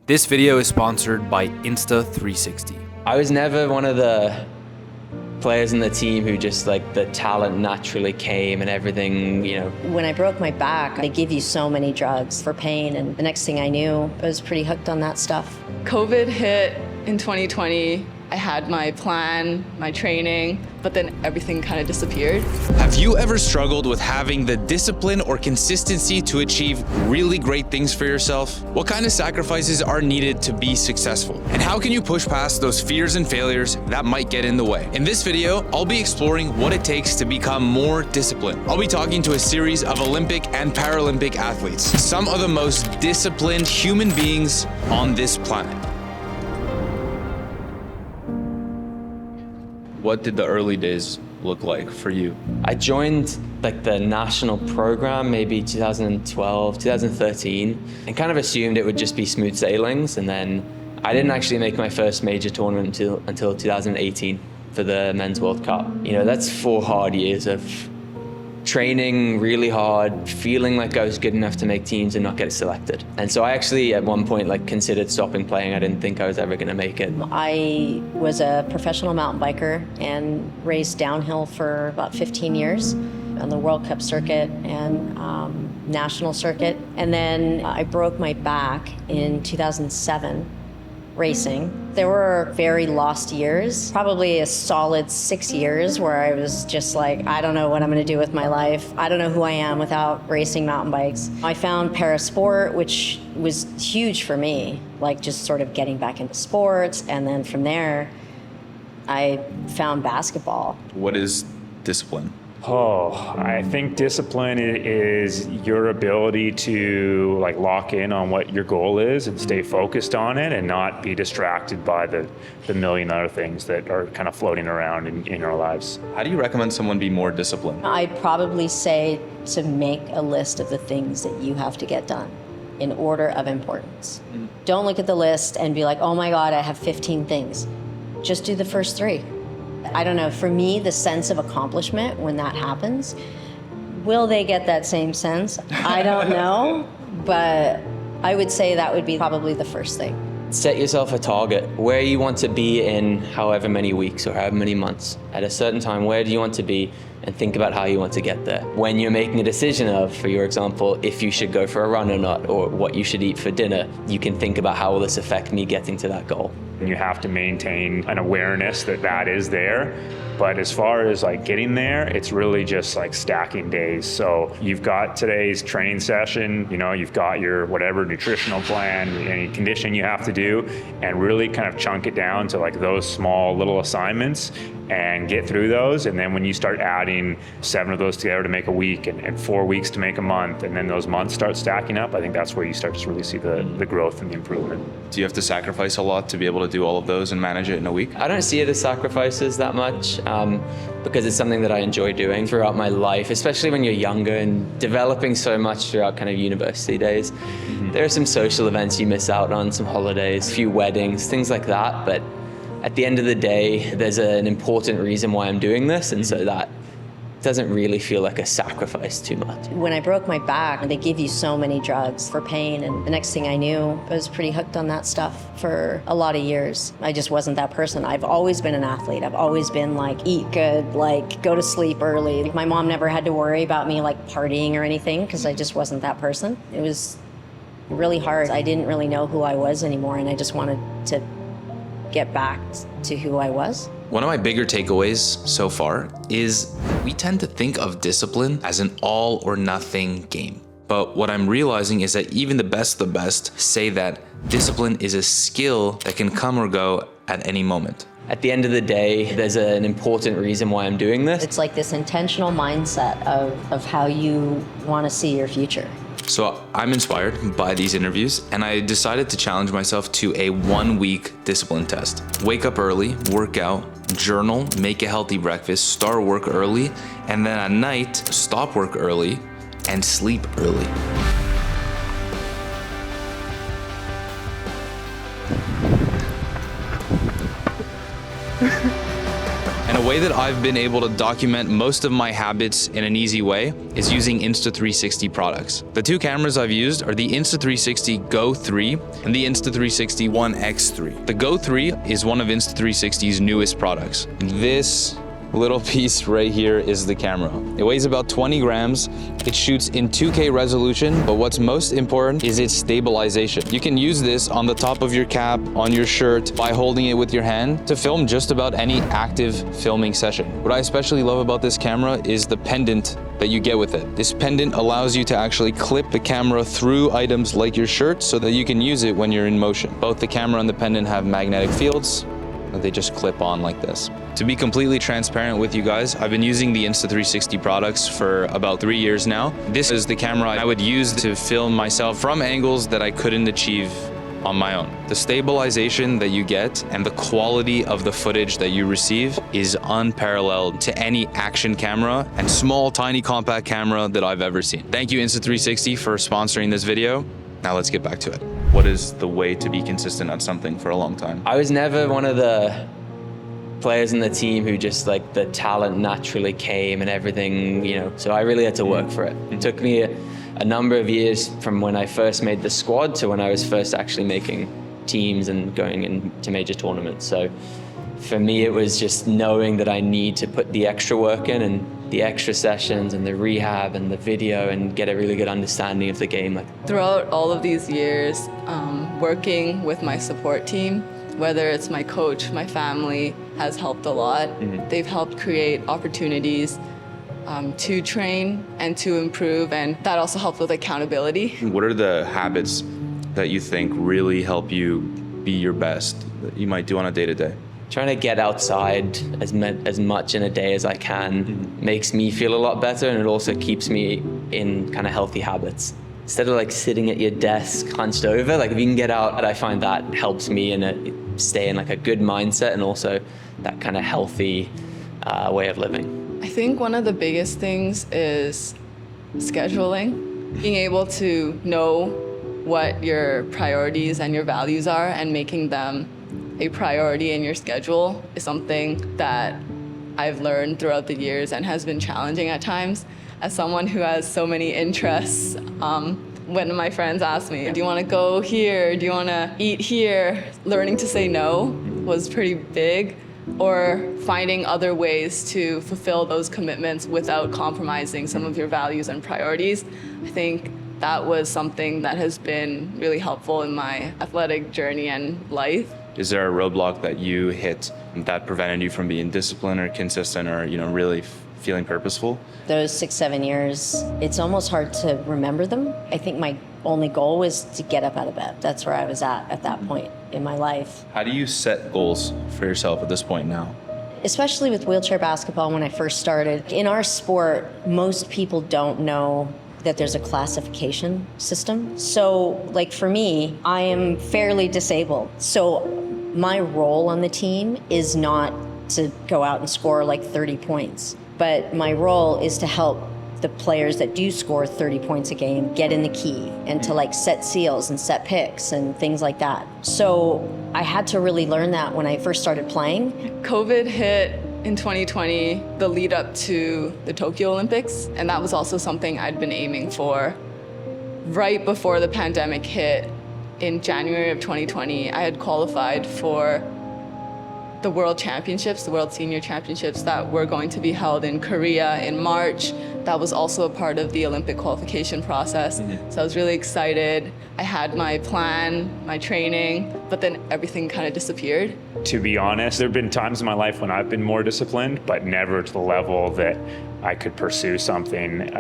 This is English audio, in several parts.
This video is sponsored by Insta360. I was never one of the players in the team who just the talent naturally came and everything, When I broke my back, they give you so many drugs for pain, and the next thing I knew, I was pretty hooked on that stuff. COVID hit in 2020. I had my plan, my training, but then everything kind of disappeared. Have you ever struggled with having the discipline or consistency to achieve really great things for yourself? What kind of sacrifices are needed to be successful? And how can you push past those fears and failures that might get in the way? In this video, I'll be exploring what it takes to become more disciplined. I'll be talking to a series of Olympic and Paralympic athletes, some of the most disciplined human beings on this planet. What did the early days look like for you? I joined the national program maybe 2012, 2013, and kind of assumed it would just be smooth sailings. And then I didn't actually make my first major tournament until 2018 for the Men's World Cup. That's 4 hard years of training really hard, feeling like I was good enough to make teams and not get selected. And so I actually at one point considered stopping playing. I didn't think I was ever gonna make it. I was a professional mountain biker and raced downhill for about 15 years on the World Cup circuit and national circuit. And then I broke my back in 2007 racing. There were very lost years, probably a solid 6 years where I was just I don't know what I'm gonna do with my life. I don't know who I am without racing mountain bikes. I found parasport, which was huge for me, just sort of getting back into sports. And then from there, I found basketball. What is discipline? I think discipline is your ability to lock in on what your goal is and stay focused on it and not be distracted by the million other things that are kind of floating around in our lives. How do you recommend someone be more disciplined? I'd probably say to make a list of the things that you have to get done in order of importance. Don't look at the list and be like, oh my God, I have 15 things. Just do the first 3. I don't know, for me, the sense of accomplishment when that happens, will they get that same sense? I don't know, but I would say that would be probably the first thing. Set yourself a target where you want to be in however many weeks or however many months. At a certain time, where do you want to be? And think about how you want to get there. When you're making a decision of, for your example, if you should go for a run or not, or what you should eat for dinner, you can think about how will this affect me getting to that goal. You have to maintain an awareness that is there. But as far as getting there, it's really just stacking days. So you've got today's training session, you've got your whatever nutritional plan, any conditioning you have to do, and really kind of chunk it down to those small little assignments and get through those. And then when you start adding 7 of those together to make a week and 4 weeks to make a month, and then those months start stacking up, I think that's where you start to really see the growth and the improvement. Do you have to sacrifice a lot to be able to do all of those and manage it in a week? I don't see it as sacrifices that much because it's something that I enjoy doing throughout my life, especially when you're younger and developing so much throughout kind of university days. There are some social events you miss out on, some holidays, a few weddings, things like that. But at the end of the day, there's an important reason why I'm doing this. And so that doesn't really feel like a sacrifice too much. When I broke my back, they give you so many drugs for pain, and the next thing I knew, I was pretty hooked on that stuff for a lot of years. I just wasn't that person. I've always been an athlete. I've always been eat good, go to sleep early. My mom never had to worry about me partying or anything because I just wasn't that person. It was really hard. I didn't really know who I was anymore, and I just wanted to get back to who I was. One of my bigger takeaways so far is we tend to think of discipline as an all or nothing game. But what I'm realizing is that even the best of the best say that discipline is a skill that can come or go at any moment. At the end of the day, there's an important reason why I'm doing this. It's this intentional mindset of how you want to see your future. So I'm inspired by these interviews, and I decided to challenge myself to a 1-week discipline test. Wake up early, work out, journal, make a healthy breakfast, start work early, and then at night, stop work early and sleep early. And a a way that I've been able to document most of my habits in an easy way is using Insta360 products. The two cameras I've used are the Insta360 Go 3 and the Insta360 One X3. The Go 3 is one of Insta360's newest products. This little piece right here is the camera. It weighs about 20 grams. It shoots in 2K resolution, but what's most important is its stabilization. You can use this on the top of your cap, on your shirt, by holding it with your hand to film just about any active filming session. What I especially love about this camera is the pendant that you get with it. This pendant allows you to actually clip the camera through items like your shirt so that you can use it when you're in motion. Both the camera and the pendant have magnetic fields. They just clip on like this. To be completely transparent with you guys, I've been using the Insta360 products for about 3 years now. This is the camera I would use to film myself from angles that I couldn't achieve on my own. The stabilization that you get and the quality of the footage that you receive is unparalleled to any action camera and small, tiny, compact camera that I've ever seen. Thank you, Insta360, for sponsoring this video. Now let's get back to it. What is the way to be consistent at something for a long time? I was never one of the players in the team who just like the talent naturally came and everything, you know, so I really had to work for it. It took me a number of years from when I first made the squad to when I was first actually making teams and going into major tournaments. So for me, it was just knowing that I need to put the extra work in and the extra sessions and the rehab and the video and get a really good understanding of the game. Throughout all of these years, working with my support team, whether it's my coach, my family, has helped a lot. They've helped create opportunities to train and to improve, and that also helped with accountability. What are the habits that you think really help you be your best that you might do on a day-to-day? Trying to get outside as much in a day as I can makes me feel a lot better, and it also keeps me in kind of healthy habits. Instead of like sitting at your desk hunched over, like if you can get out, I find that helps me stay in like a good mindset and also that kind of healthy way of living. I think one of the biggest things is scheduling, being able to know what your priorities and your values are and making them a priority in your schedule is something that I've learned throughout the years and has been challenging at times. As someone who has so many interests, when my friends ask me, do you want to go here? Do you want to eat here? Learning to say no was pretty big, or finding other ways to fulfill those commitments without compromising some of your values and priorities. I think that was something that has been really helpful in my athletic journey and life. Is there a roadblock that you hit that prevented you from being disciplined or consistent or, really feeling purposeful? Those 6-7 years, it's almost hard to remember them. I think my only goal was to get up out of bed. That's where I was at that point in my life. How do you set goals for yourself at this point now? Especially with wheelchair basketball when I first started. In our sport, most people don't know that there's a classification system. So like for me, I am fairly disabled. So my role on the team is not to go out and score like 30 points, but my role is to help the players that do score 30 points a game get in the key and to like set seals and set picks and things like that. So I had to really learn that when I first started playing. COVID hit in 2020, the lead up to the Tokyo Olympics, and that was also something I'd been aiming for. Right before the pandemic hit, in January of 2020, I had qualified for the World Championships, the World Senior Championships that were going to be held in Korea in March. That was also a part of the Olympic qualification process. So I was really excited. I had my plan, my training, but then everything kind of disappeared. To be honest, there have been times in my life when I've been more disciplined, but never to the level that I could pursue something,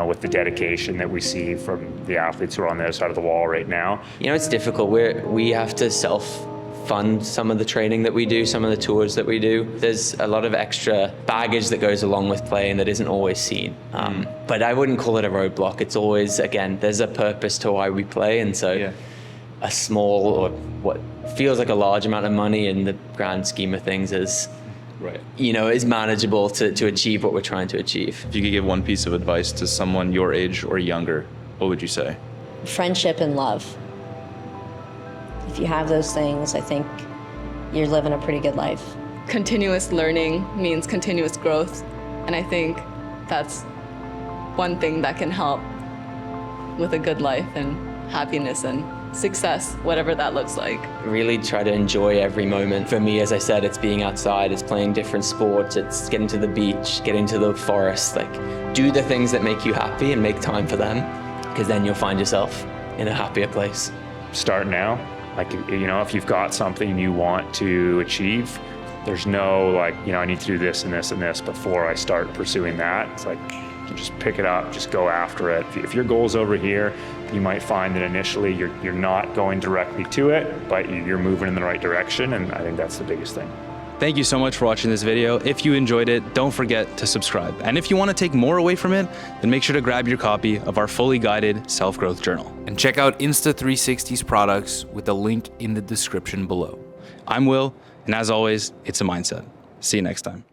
with the dedication that we see from the athletes who are on the other side of the wall right now. It's difficult. We have to self-fund some of the training that we do, some of the tours that we do. There's a lot of extra baggage that goes along with playing that isn't always seen. But I wouldn't call it a roadblock. It's always, again, there's a purpose to why we play, and so a small or what feels like a large amount of money in the grand scheme of things is manageable to achieve what we're trying to achieve. If you could give one piece of advice to someone your age or younger, what would you say? Friendship and love. If you have those things, I think you're living a pretty good life. continuous learning means continuous growth. And I think that's one thing that can help with a good life and happiness and success, whatever that looks like. Really try to enjoy every moment. For me, as I said, it's being outside, it's playing different sports, it's getting to the beach, getting to the forest. Like, do the things that make you happy and make time for them, because then you'll find yourself in a happier place. Start now. Like, you know, if you've got something you want to achieve, there's no like, you know, I need to do this and this and this before I start pursuing that. It's like, you just pick it up, just go after it. If your goal's over here, you might find that initially you're not going directly to it, but you're moving in the right direction, and I think that's the biggest thing. Thank you so much for watching this video. If you enjoyed it, don't forget to subscribe. And if you want to take more away from it, then make sure to grab your copy of our fully guided self-growth journal. And check out Insta360's products with the link in the description below. I'm Will, and as always, it's a mindset. See you next time.